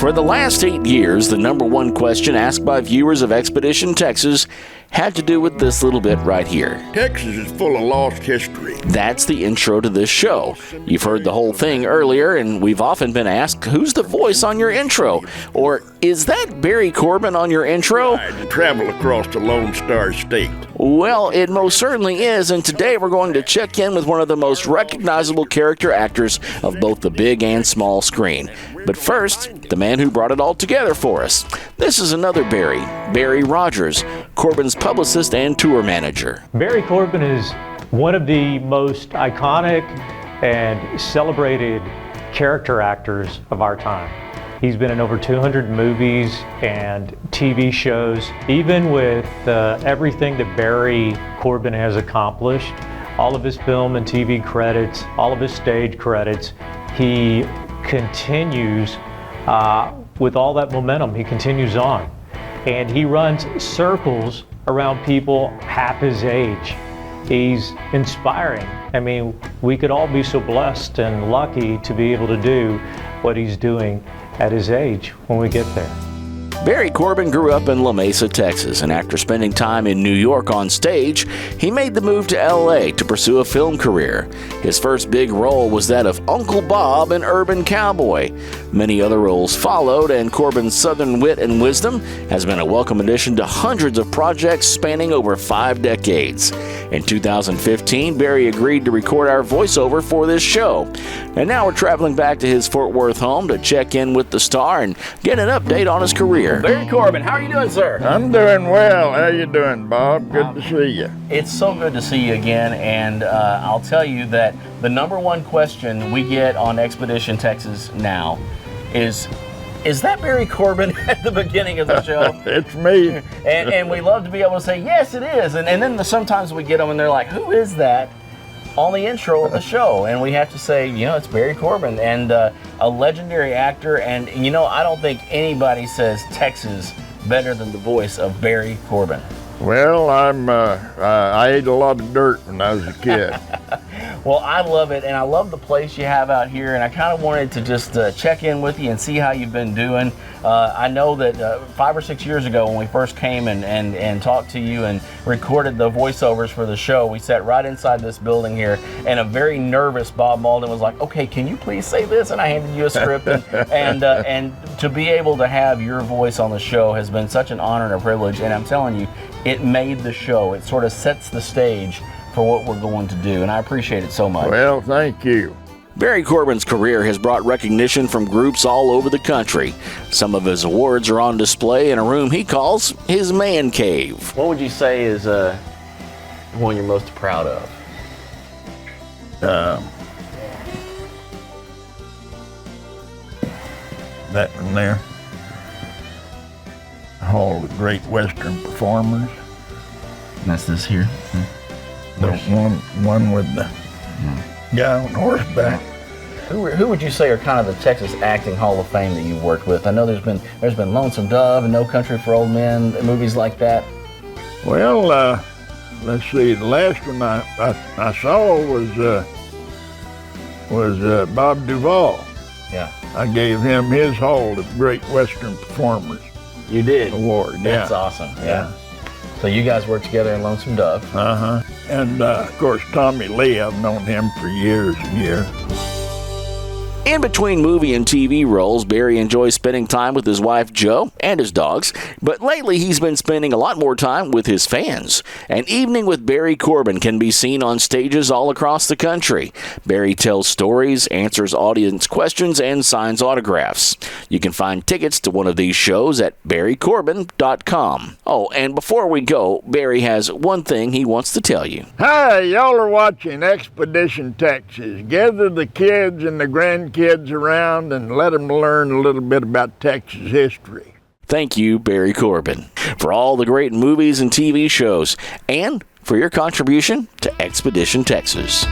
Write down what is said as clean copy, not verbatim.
For the last 8 years, the number one question asked by viewers of Expedition Texas had to do with this little bit right here. Texas is full of lost history. That's the intro to this show. You've heard the whole thing earlier, and we've often been asked, who's the voice on your intro? Or, is that Barry Corbin on your intro? To travel across the Lone Star State. Well, it most certainly is, and today we're going to check in with one of the most recognizable character actors of both the big and small screen. But first, the man who brought it all together for us. This is another Barry, Barry Rogers, Corbin's publicist and tour manager. Barry Corbin is one of the most iconic and celebrated character actors of our time. He's been in over 200 movies and TV shows. Even with everything that Barry Corbin has accomplished, all of his film and TV credits, all of his stage credits, he continues with all that momentum. He continues on. And he runs circles around people half his age. He's inspiring. I mean, we could all be so blessed and lucky to be able to do what he's doing at his age when we get there. Barry Corbin grew up in La Mesa, Texas, and after spending time in New York on stage, he made the move to LA to pursue a film career. His first big role was that of Uncle Bob in Urban Cowboy. Many other roles followed, and Corbin's southern wit and wisdom has been a welcome addition to hundreds of projects spanning over 5 decades. In 2015, Barry agreed to record our voiceover for this show. And now we're traveling back to his Fort Worth home to check in with the star and get an update on his career. Barry Corbin, how are you doing, sir? I'm doing well. How you doing, Bob? Good to see you. It's so good to see you again, and I'll tell you that the number one question we get on Expedition Texas now is that Barry Corbin at the beginning of the show? It's me. And we love to be able to say, yes, it is. And then sometimes we get them and they're like, who is that on the intro of the show? And we have to say, it's Barry Corbin, and a legendary actor. And, I don't think anybody says Texas better than the voice of Barry Corbin. Well, I ate a lot of dirt when I was a kid. Well, I love it, and I love the place you have out here, and I kind of wanted to just check in with you and see how you've been doing. I know that 5 or 6 years ago when we first came and talked to you and recorded the voiceovers for the show, we sat right inside this building here, and a very nervous Bob Malden was like, okay, can you please say this? And I handed you a script, and to be able to have your voice on the show has been such an honor and a privilege, and I'm telling you, it made the show. It sort of sets the stage for what we're going to do, and I appreciate it so much. Well, thank you. Barry Corbin's career has brought recognition from groups all over the country. Some of his awards are on display in a room he calls his man cave. What would you say is one you're most proud of? That one there. Hall of Great Western Performers. That's this here. The one with the guy on horseback. Who would you say are kind of the Texas Acting Hall of Fame that you've worked with? I know there's been Lonesome Dove and No Country for Old Men, movies like that. Well, let's see. The last one I saw was Bob Duvall. Yeah. I gave him his Hall of Great Western Performers. You did? Award. That's yeah. awesome. Yeah. So you guys worked together in Lonesome Dove. Uh-huh. And, of course, Tommy Lee, I've known him for years and years. In between movie and TV roles, Barry enjoys spending time with his wife, Jo, and his dogs. But lately, he's been spending a lot more time with his fans. An Evening with Barry Corbin can be seen on stages all across the country. Barry tells stories, answers audience questions, and signs autographs. You can find tickets to one of these shows at barrycorbin.com. Oh, and before we go, Barry has one thing he wants to tell you. Hi, y'all are watching Expedition Texas. Gather the kids and the grandkids around and let them learn a little bit about Texas history. Thank you, Barry Corbin, for all the great movies and TV shows, and for your contribution to Expedition Texas.